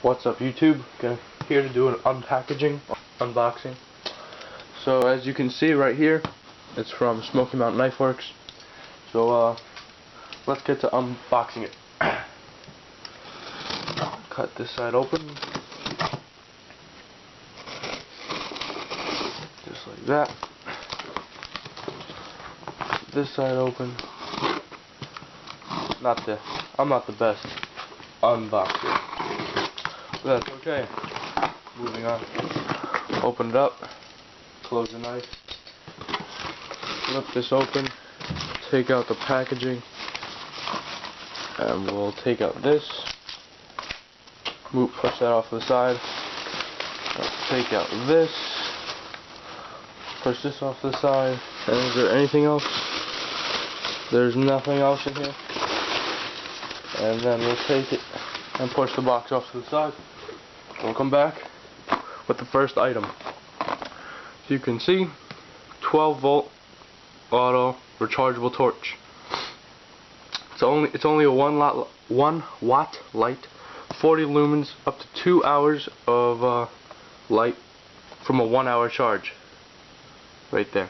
What's up, YouTube? Here to do an unboxing. So as you can see right here, it's from Smoky Mountain Knife Works. So let's get to unboxing it. Cut this side open, just like that. This side open. I'm not the best unboxer. But that's okay. Moving on. Open it up. Close the knife. Lift this open. Take out the packaging. And we'll take out this. Push that off to the side. Take out this. Push this off to the side. And is there anything else? There's nothing else in here. And then we'll take it and push the box off to the side. We'll come back with the first item. As you can see, 12-volt auto rechargeable torch. It's only a 1 watt light, 40 lumens, up to 2 hours of light from a 1-hour charge. Right there.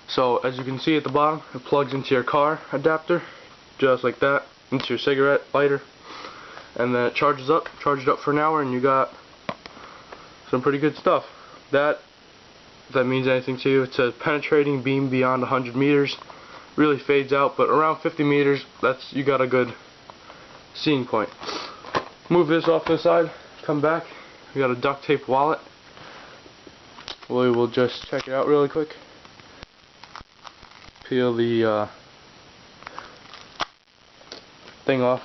So as you can see at the bottom, it plugs into your car adapter, just like that, into your cigarette lighter, and then it charges up for an hour, and you got some pretty good stuff. If that means anything to you, it says penetrating beam beyond 100 meters. Really fades out, but around 50 meters, you got a good seeing point. Move this off to the side, come back. We got a duct tape wallet. We will just check it out really quick. Peel the thing off.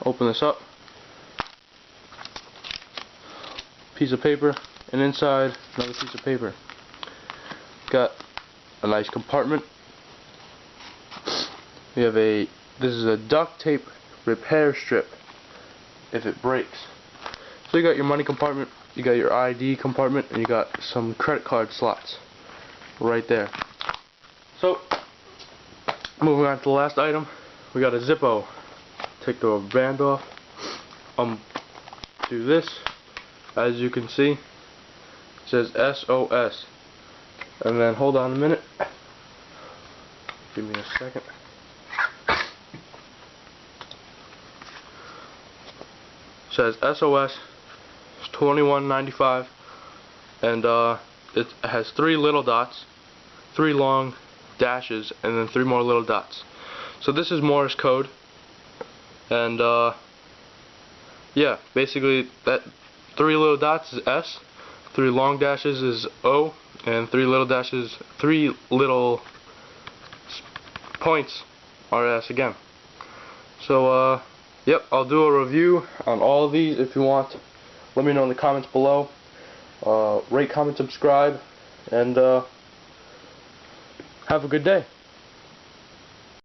Open this up. Piece of paper, and inside another piece of paper. Got a nice compartment. We have this is a duct tape repair strip if it breaks. So you got your money compartment, you got your ID compartment, and you got some credit card slots right there. So moving on to the last item, we got a Zippo. Take the band off. Do this. As you can see, it says SOS. And then hold on a minute. Give me a second. It says SOS. It's $21.95, and it has 3 little dots, 3 long dashes, and then 3 more little dots. So this is Morse code. And yeah, basically that 3 little dots is S, 3 long dashes is O, and 3 little points are S again. So yep, I'll do a review on all of these if you want. Let me know in the comments below. Rate, comment, subscribe, and have a good day.